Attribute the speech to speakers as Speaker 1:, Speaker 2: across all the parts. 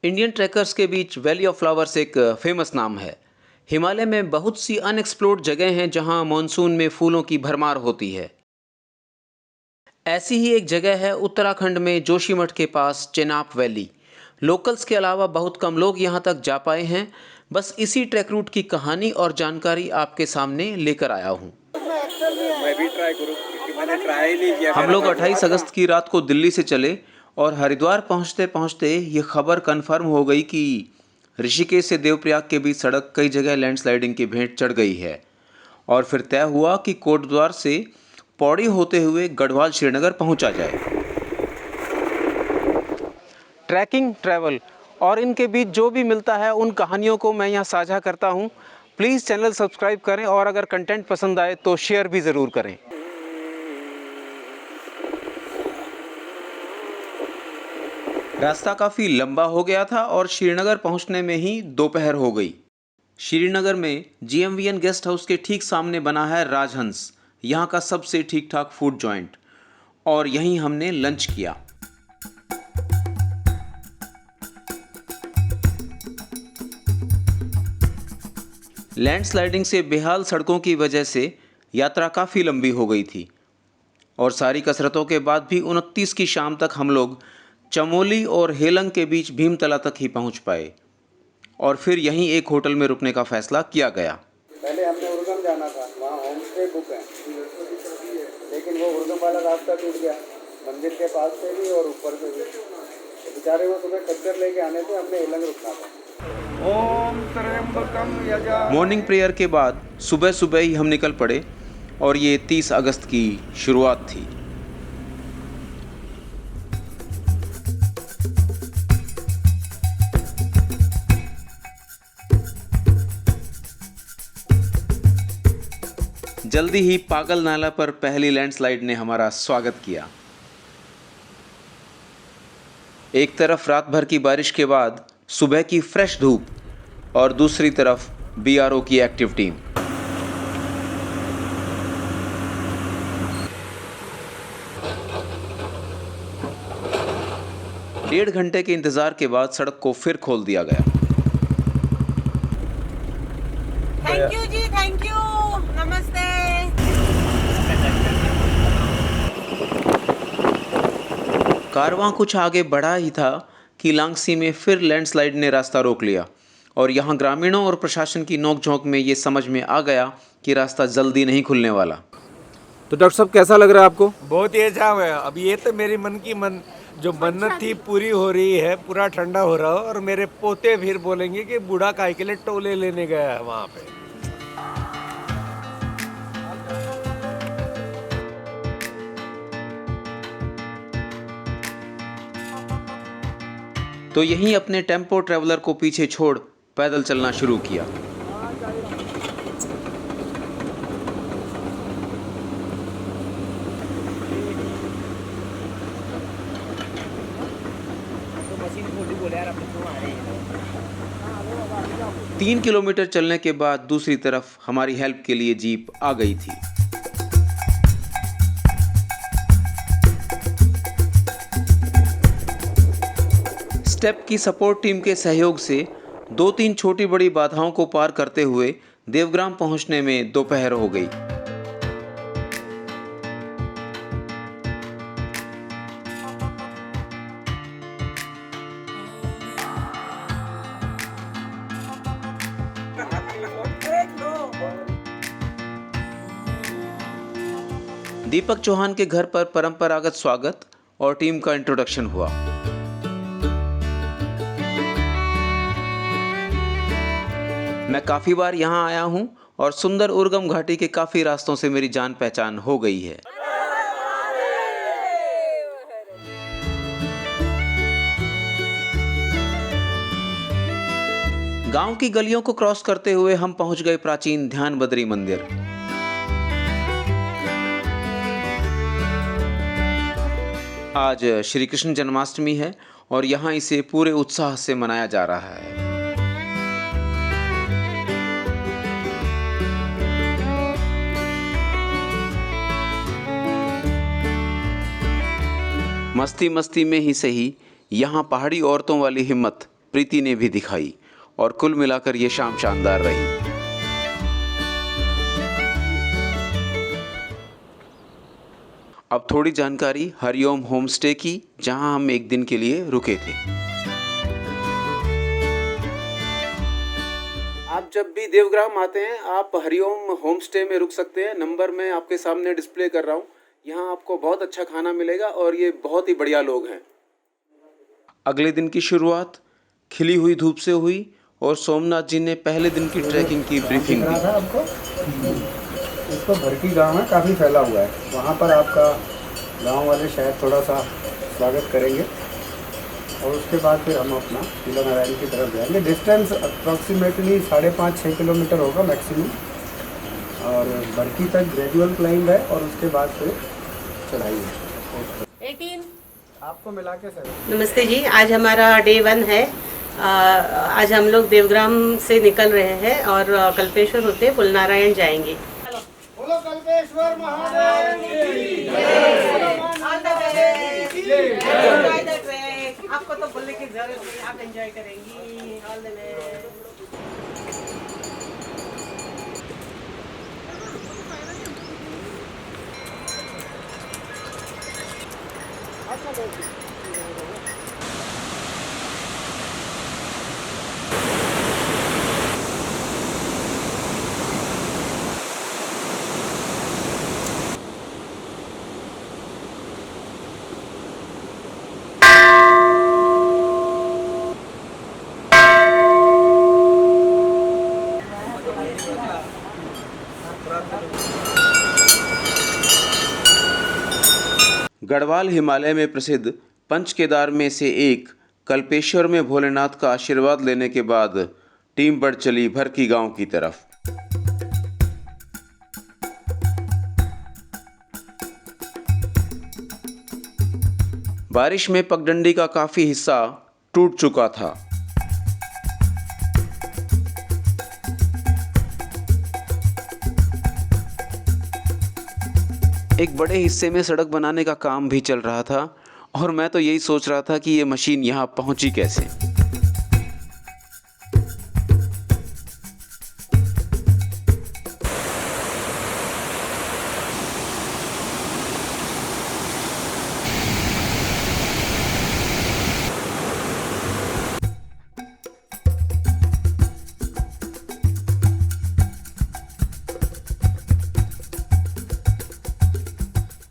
Speaker 1: Indian trackers के बीच valley of flowers एक famous नाम है। हिमालय में बहुत सी अनएक्सप्लोर्ड जगह हैं जहां मॉनसून में फूलों की भरमार होती है। ऐसी ही एक जगह है उत्तराखंड में जोशीमठ के पास चेनाब वैली। लोकल्स के अलावा बहुत कम लोग यहां तक जा पाए हैं। बस इसी ट्रैक रूट की कहानी और जानकारी आपके सामने लेकर आया हूं।
Speaker 2: मैं भी ट्राई करूँ क्योंकि मैंने ट्राई नहीं किया।
Speaker 1: हम लोग 28 अगस्त की रात को दिल्ली से चले और हरिद्वार पहुंचते पहुंचते ये खबर कंफर्म हो गई कि ऋषिकेश से देवप्रयाग के बीच सड़क कई जगह लैंडस्लाइडिंग की भेंट चढ़ गई है। और फिर तय हुआ कि कोटद्वार से पौड़ी होते हुए गढ़वाल श्रीनगर पहुंचा जाए। ट्रैकिंग, ट्रैवल और इनके बीच जो भी मिलता है उन कहानियों को मैं यहाँ साझा करता हूँ। प्लीज़ चैनल सब्सक्राइब करें और अगर कंटेंट पसंद आए तो शेयर भी ज़रूर करें। रास्ता काफ़ी लंबा हो गया था और श्रीनगर पहुंचने में ही दोपहर हो गई। श्रीनगर में GMVN गेस्ट हाउस के ठीक सामने बना है राजहंस, यहाँ का सबसे ठीक ठाक फूड जॉइंट, और यहीं हमने लंच किया। लैंडस्लाइडिंग से बेहाल सड़कों की वजह से यात्रा काफ़ी लंबी हो गई थी और सारी कसरतों के बाद भी 29 की शाम तक हम लोग चमोली और हेलंग के बीच भीमतला तक ही पहुंच पाए और फिर यहीं एक होटल में रुकने का फैसला किया गया।
Speaker 2: पहले हमने उर्गम जाना था, वहाँ होम स्टे बुक है, लेकिन वो उर्गम वाला रास्ता टूट गया, मंदिर के पास से भी और ऊपर से भी। तो बेचारे वो सुबह खच्चर लेके आने थे, हमने हेलंग रुकना था। ओम त्र्यंबकम यजामहे।
Speaker 1: मॉर्निंग प्रेयर के बाद सुबह सुबह ही हम निकल पड़े और ये 30 अगस्त की शुरुआत थी। जल्दी ही पागल नाला पर पहली लैंडस्लाइड ने हमारा स्वागत किया। एक तरफ रात भर की बारिश के बाद सुबह की फ्रेश धूप और दूसरी तरफ BRO की एक्टिव टीम। डेढ़ घंटे के इंतजार के बाद सड़क को फिर खोल दिया गया।
Speaker 3: थैंक यू जी, थैंक यू, नमस्ते।
Speaker 1: कारवां कुछ आगे बढ़ा ही था कि लांगसी में फिर लैंडस्लाइड ने रास्ता रोक लिया और यहाँ ग्रामीणों और प्रशासन की नोकझोंक में ये समझ में आ गया कि रास्ता जल्दी नहीं खुलने वाला।
Speaker 4: तो डॉक्टर साहब कैसा लग रहा है आपको?
Speaker 2: बहुत ही अच्छा है। अब ये तो मेरी मन की जो मन्नत थी पूरी हो रही है, पूरा ठंडा हो रहा है और मेरे पोते फिर बोलेंगे कि बूढ़ा काय के लिए टोले लेने गया है वहाँ पे।
Speaker 1: तो यहीं अपने टेम्पो ट्रैवलर को पीछे छोड़ पैदल चलना शुरू किया। तीन किलोमीटर चलने के बाद दूसरी तरफ हमारी हेल्प के लिए जीप आ गई थी। स्टेप की सपोर्ट टीम के सहयोग से 2-3 छोटी बड़ी बाधाओं को पार करते हुए देवग्राम पहुंचने में दोपहर हो गई। दीपक चौहान के घर पर परंपरागत स्वागत और टीम का इंट्रोडक्शन हुआ। मैं काफ़ी बार यहाँ आया हूँ और सुंदर उर्गम घाटी के काफ़ी रास्तों से मेरी जान पहचान हो गई है। गांव की गलियों को क्रॉस करते हुए हम पहुंच गए प्राचीन ध्यान बद्री मंदिर। आज श्री कृष्ण जन्माष्टमी है और यहाँ इसे पूरे उत्साह से मनाया जा रहा है। मस्ती मस्ती में ही सही, यहाँ पहाड़ी औरतों वाली हिम्मत प्रीति ने भी दिखाई और कुल मिलाकर ये शाम शानदार रही। अब थोड़ी जानकारी हरिओम होमस्टे की, जहां हम एक दिन के लिए रुके थे। आप जब भी देवग्राम आते हैं आप हरिओम होमस्टे में रुक सकते हैं। नंबर मैं आपके सामने डिस्प्ले कर रहा हूँ। यहाँ आपको बहुत अच्छा खाना मिलेगा और ये बहुत ही बढ़िया लोग हैं। अगले दिन की शुरुआत खिली हुई धूप से हुई और सोमनाथ जी ने पहले दिन की ट्रैकिंग की ब्रीफिंग दी।
Speaker 2: आपको इसको भरकी गांव है, काफ़ी फैला हुआ है। वहाँ पर आपका गांव वाले शायद थोड़ा सा स्वागत करेंगे और उसके बाद फिर हम अपना किला नारायण की तरफ जाएंगे। डिस्टेंस अप्रॉक्सीमेटली 5.5-6 किलोमीटर होगा मैक्सिमम, और भरकी तक ग्रेजुअल क्लाइंब है और उसके बाद फिर चढ़ाई है।
Speaker 3: 18
Speaker 2: आपको मिला के सर।
Speaker 3: नमस्ते जी, आज हमारा डे 1 है। आज हम लोग देवग्राम से निकल रहे हैं और कल्पेश्वर होते पुलनारायण जाएंगे।
Speaker 2: बोलो कल्पेश्वर महादेव की
Speaker 3: जय। आपको तो बोलने की जरूरत नहीं, आप एंजॉय करेंगी। All the best.
Speaker 1: Garhwal Himalaya में प्रसिद्ध पंच केदार में से एक कल्पेश्वर में भोलेनाथ का आशीर्वाद लेने के बाद टीम बढ़ चली भरकी गांव की तरफ। बारिश में पगडंडी का काफी हिस्सा टूट चुका था। एक बड़े हिस्से में सड़क बनाने का काम भी चल रहा था और मैं तो यही सोच रहा था कि ये मशीन यहाँ पहुंची कैसे।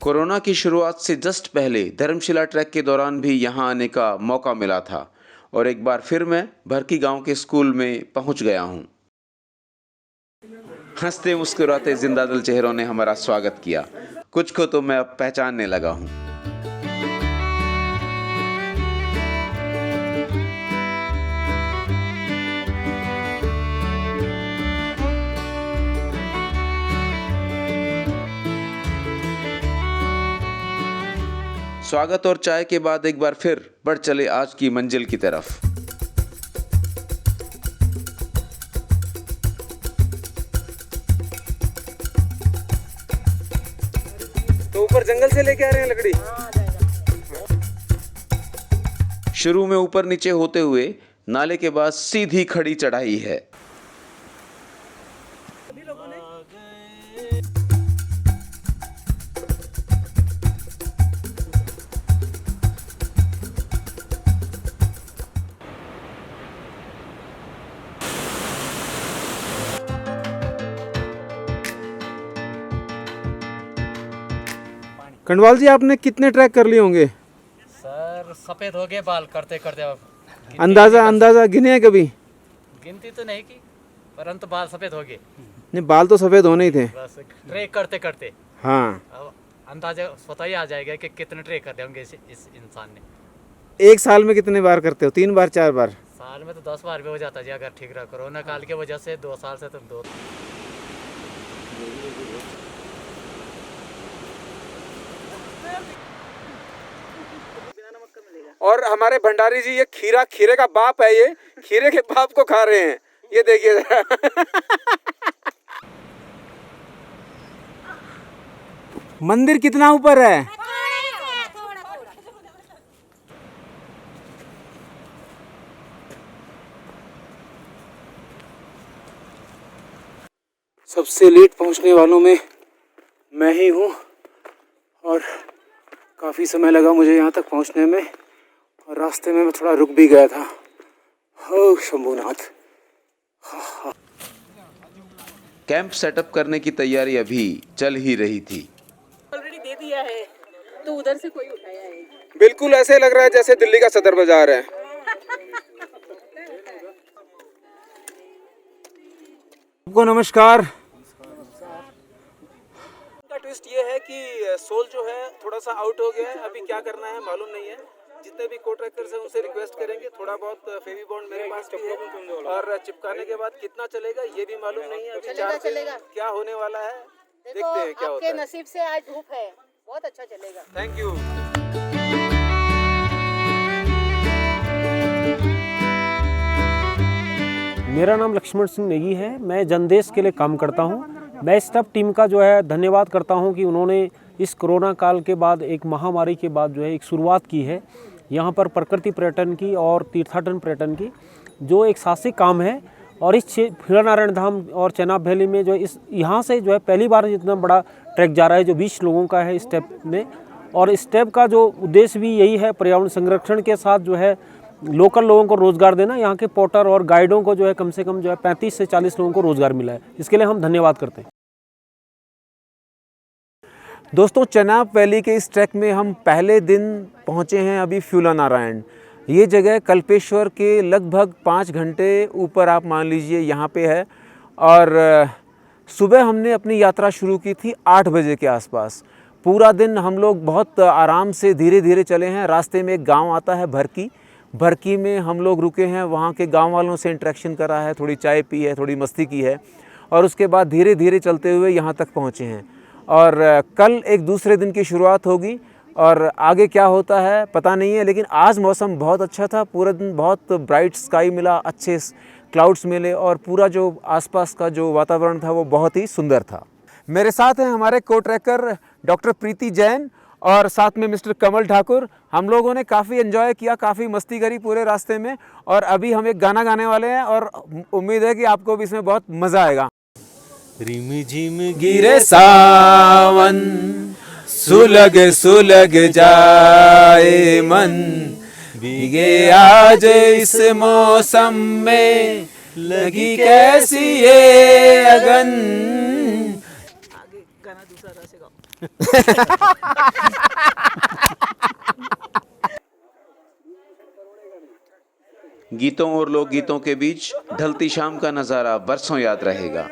Speaker 1: कोरोना की शुरुआत से जस्ट पहले धर्मशिला ट्रैक के दौरान भी यहाँ आने का मौका मिला था और एक बार फिर मैं भरकी गांव के स्कूल में पहुंच गया हूँ। हंसते मुस्कुराते जिंदादिल चेहरों ने हमारा स्वागत किया। कुछ को तो मैं अब पहचानने लगा हूँ। स्वागत और चाय के बाद एक बार फिर बढ़ चले आज की मंजिल की तरफ। तो ऊपर जंगल से लेके आ रहे हैं लकड़ी। शुरू में ऊपर नीचे होते हुए नाले के बाद सीधी खड़ी चढ़ाई है।
Speaker 4: खंडवाल जी, आपने कितने ट्रैक कर लिए होंगे?
Speaker 5: सर सफ़ेद हो गए बाल करते करते। अब
Speaker 4: अंदाजा गिने हैं कभी?
Speaker 5: गिनती तो नहीं की, परंतु बाल सफ़ेद हो गए।
Speaker 4: नहीं, बाल तो सफ़ेद होने ही थे।
Speaker 5: बस ट्रेक करते करते
Speaker 4: हाँ,
Speaker 5: अब अंदाजा स्वतः ही आ जाएगा कि कितने ट्रेक करते होंगे इस इंसान ने।
Speaker 4: एक साल में कितने बार करते हो? 3 बार 4 बार?
Speaker 5: साल में तो 10 बार भी हो जाता जी, अगर ठीक रहा। कोरोना काल की वजह से 2 साल से तो 2।
Speaker 4: और हमारे भंडारी जी, ये खीरे का बाप है। ये खीरे के बाप को खा रहे हैं, ये देखिए जरा। मंदिर कितना ऊपर है? सबसे लेट पहुंचने वालों में मैं ही हूँ और काफ़ी समय लगा मुझे यहाँ तक पहुँचने में और रास्ते में मैं थोड़ा रुक भी गया था। हो शंभुनाथ।
Speaker 1: कैंप सेटअप करने की तैयारी अभी चल ही रही थी।
Speaker 3: ऑलरेडी दे दिया है तो उधर से कोई उठाया है।
Speaker 4: बिल्कुल ऐसे लग रहा है जैसे दिल्ली का सदर बाजार है। आपको नमस्कार। का ट्विस्ट ये है कि सोल जो है थोड़ा सा आउट हो गया है। अभी क्या करना है मालूम नहीं है। जितने भी को ट्रैकर्स हैं उनसे रिक्वेस्ट करेंगे। थोड़ा बहुत फेवी बॉन्ड मेरे पास भी है और चिपकाने के बाद कितना चलेगा ये भी मालूम नहीं है। अभी
Speaker 3: चलेगा।
Speaker 4: क्या होने वाला है देखते
Speaker 3: देखो
Speaker 4: हैं क्या होता
Speaker 3: आपके
Speaker 4: है।
Speaker 3: नसीब से आज धूप है, बहुत अच्छा चलेगा।
Speaker 4: Thank you.
Speaker 6: मेरा नाम लक्ष्मण सिंह नेगी है। मैं जनदेश के लिए काम करता हूं। मैं स्टाफ टीम का जो है धन्यवाद करता हूं कि उन्होंने इस कोरोना काल के बाद एक महामारी के बाद जो है एक शुरुआत की है यहां पर प्रकृति पर्यटन की और तीर्थाटन पर्यटन की, जो एक साहसिक काम है। और इस खीरानारायण धाम और चेनाब वैली में जो इस यहाँ से जो है पहली बार इतना बड़ा ट्रैक जा रहा है जो 20 लोगों का है इस स्टेप में। और इस स्टेप का जो उद्देश्य भी यही है, पर्यावरण संरक्षण के साथ जो है लोकल लोगों को रोज़गार देना। यहाँ के पोर्टर और गाइडों को जो है कम से कम जो है 35 से 40 लोगों को रोज़गार मिला है। इसके लिए हम धन्यवाद करते हैं।
Speaker 4: दोस्तों, चेनाब वैली के इस ट्रैक में हम पहले दिन पहुँचे हैं अभी फ्यूला नारायण। ये जगह कल्पेश्वर के लगभग 5 घंटे ऊपर आप मान लीजिए यहाँ पे है। और सुबह हमने अपनी यात्रा शुरू की थी 8 बजे के आसपास। पूरा दिन हम लोग बहुत आराम से धीरे धीरे चले हैं। रास्ते में एक गांव आता है भरकी में हम लोग रुके हैं। वहाँ के गांव वालों से इंटरेक्शन करा है, थोड़ी चाय पी है, थोड़ी मस्ती की है और उसके बाद धीरे धीरे चलते हुए यहाँ तक पहुँचे हैं। और कल एक दूसरे दिन की शुरुआत होगी और आगे क्या होता है पता नहीं है। लेकिन आज मौसम बहुत अच्छा था, पूरा दिन बहुत ब्राइट स्काई मिला, अच्छे क्लाउड्स मिले और पूरा जो आसपास का जो वातावरण था वो बहुत ही सुंदर था। मेरे साथ हैं हमारे को ट्रैकर डॉक्टर प्रीति जैन और साथ में मिस्टर कमल ठाकुर। हम लोगों ने काफ़ी एंजॉय किया, काफ़ी मस्ती करी पूरे रास्ते में और अभी हम एक गाना गाने वाले हैं और उम्मीद है कि आपको भी इसमें बहुत मज़ा आएगा। रिम झिम गिरे सावन, सुलग सुलग जाए मन, भीगे आज इस मौसम में लगी कैसी ये अगन। आगे गाना दूसरा तरह से गाओ।
Speaker 1: गीतों और लोकगीतों के बीच ढलती शाम का नज़ारा बरसों याद रहेगा।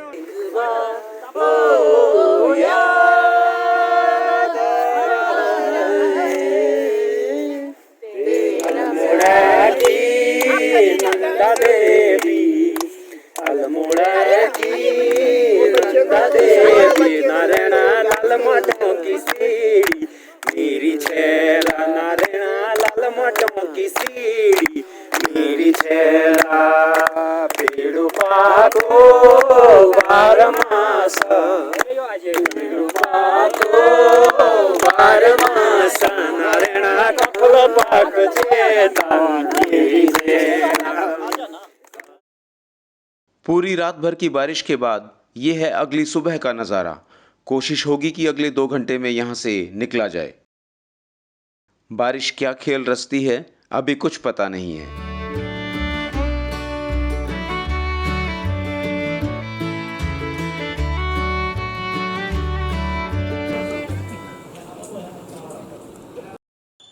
Speaker 4: मेरी छेरा नारायणा लाल मटों की सीढ़ी, मेरी छेरा पेड़ों पाको बारमास, पेड़ों पाको बारमास नारायणा कपल पाक चेता मेरी छेरा।
Speaker 1: पूरी रात भर की बारिश के बाद ये है अगली सुबह का नज़ारा। कोशिश होगी कि अगले 2 घंटे में यहाँ से निकला जाए। बारिश क्या खेल रचती है अभी कुछ पता नहीं है।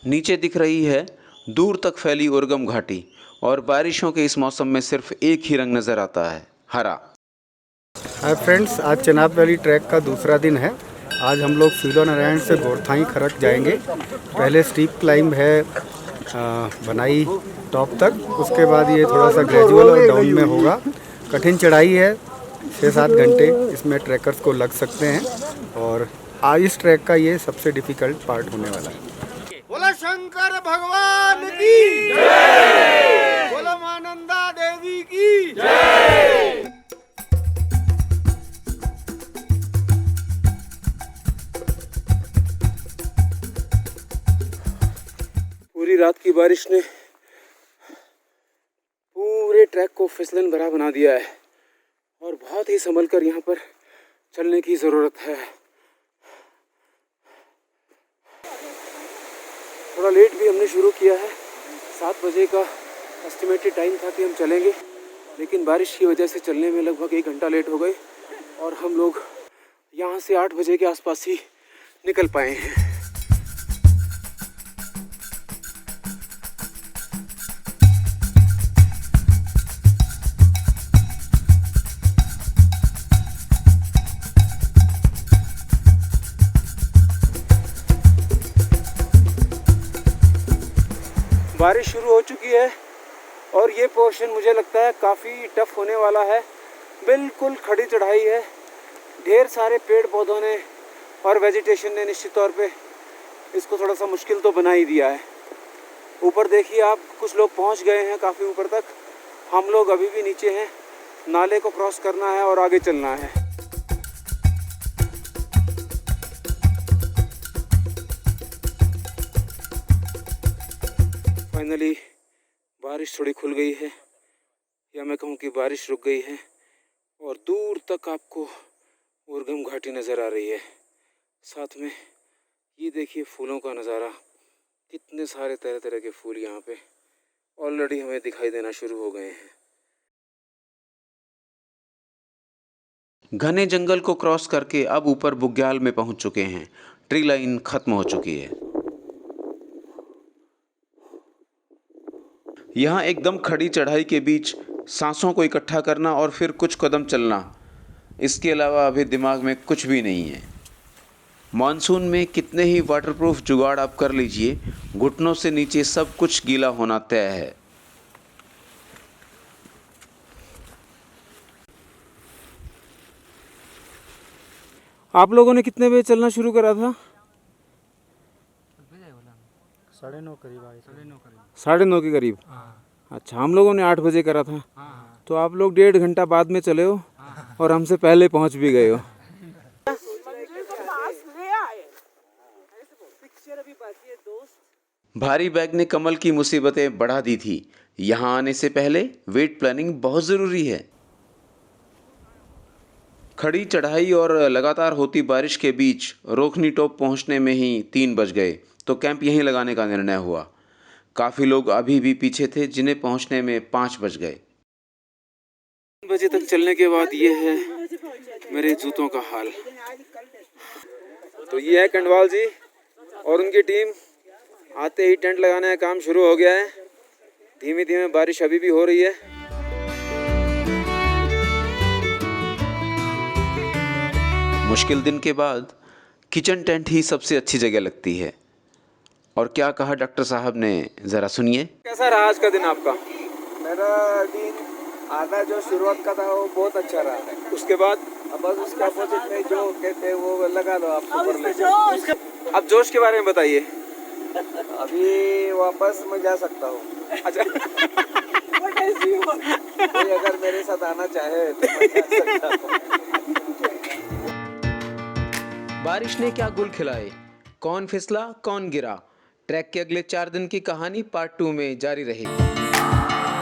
Speaker 1: नीचे दिख रही है दूर तक फैली उर्गम घाटी और बारिशों के इस मौसम में सिर्फ एक ही रंग नजर आता है, हरा।
Speaker 2: हाय फ्रेंड्स, आज चेनाब वैली ट्रैक का दूसरा दिन है। आज हम लोग फ्यूला नारायण से बोरथाई खरक जाएंगे। पहले स्टीप क्लाइंब है बनाई टॉप तक, उसके बाद ये थोड़ा सा ग्रेजुअल और डाउन में होगा। कठिन चढ़ाई है, 6-7 घंटे इसमें ट्रैकर्स को लग सकते हैं और आज इस ट्रैक का ये सबसे डिफ़िकल्ट पार्ट होने वाला है।
Speaker 7: बोलो शंकर भगवान की जय, बोलो मानंदा देवी की जय।
Speaker 4: पूरी रात की बारिश ने पूरे ट्रैक को फिसलन भरा बना दिया है और बहुत ही संभल कर यहाँ पर चलने की ज़रूरत है। थोड़ा लेट भी हमने शुरू किया है। 7 बजे का एस्टिमेटेड टाइम था कि हम चलेंगे, लेकिन बारिश की वजह से चलने में लगभग 1 घंटा लेट हो गए और हम लोग यहाँ से 8 बजे के आसपास ही निकल पाए हैं। बारिश शुरू हो चुकी है और ये पोर्शन मुझे लगता है काफ़ी टफ होने वाला है। बिल्कुल खड़ी चढ़ाई है, ढेर सारे पेड़ पौधों ने और वेजिटेशन ने निश्चित तौर पे इसको थोड़ा सा मुश्किल तो बना ही दिया है। ऊपर देखिए आप, कुछ लोग पहुंच गए हैं काफ़ी ऊपर तक, हम लोग अभी भी नीचे हैं। नाले को क्रॉस करना है और आगे चलना है। फाइनली बारिश थोड़ी खुल गई है, या मैं कहूँ कि बारिश रुक गई है और दूर तक आपको उर्गम घाटी नज़र आ रही है। साथ में ये देखिए फूलों का नज़ारा, कितने सारे तरह तरह के फूल यहाँ पे ऑलरेडी हमें दिखाई देना शुरू हो गए हैं।
Speaker 1: घने जंगल को क्रॉस करके अब ऊपर बुग्याल में पहुंच चुके हैं। ट्री लाइन खत्म हो चुकी है। यहाँ एकदम खड़ी चढ़ाई के बीच सांसों को इकट्ठा करना और फिर कुछ कदम चलना, इसके अलावा अभी दिमाग में कुछ भी नहीं है। मानसून में कितने ही वाटरप्रूफ जुगाड़ आप कर लीजिए, घुटनों से नीचे सब कुछ गीला होना तय है।
Speaker 4: आप लोगों ने कितने बजे चलना शुरू करा था?
Speaker 6: 9:30 करीब आए।
Speaker 4: 9:30 के करीब। अच्छा, हम लोगों ने 8 बजे करा था। तो आप लोग 1.5 घंटा बाद में चले हो और हमसे पहले पहुंच भी गए हो।
Speaker 1: भारी बैग ने कमल की मुसीबतें बढ़ा दी थी। यहाँ आने से पहले वेट प्लानिंग बहुत ज़रूरी है। खड़ी चढ़ाई और लगातार होती बारिश के बीच रोकनी टॉप पहुँचने में ही 3 बज गए, तो कैंप यहीं लगाने का निर्णय हुआ। काफ़ी लोग अभी भी पीछे थे, जिन्हें पहुँचने में 5 बज गए।
Speaker 4: 3 बजे तक चलने के बाद ये है मेरे जूतों का हाल। तो ये है कंडवाल जी और उनकी टीम। आते ही टेंट लगाने का काम शुरू हो गया है। धीमे धीमे बारिश अभी भी हो रही है।
Speaker 1: मुश्किल दिन के बाद किचन टेंट ही सबसे अच्छी जगह लगती है। और क्या कहा डॉक्टर साहब ने, ज़रा सुनिए।
Speaker 4: कैसा रहा आज का दिन आपका?
Speaker 2: मेरा दिन आधा जो शुरुआत का था वो बहुत अच्छा रहा।
Speaker 4: उसके बाद
Speaker 2: अब बस उसके अपोजिट में जो कहते हैं वो लगा दो आप सुपरलेशन।
Speaker 4: अब जोश के बारे में बताइए।
Speaker 2: अभी वापस मैं जा सकता हूँ।
Speaker 4: अच्छा
Speaker 2: कोई अगर मेरे साथ आना चाहे तो मैं जा सकता हूँ।
Speaker 1: बारिश ने क्या गुल खिलाए, कौन फिसला कौन गिरा। ट्रैक के अगले 4 दिन की कहानी पार्ट 2 में जारी रहेगी।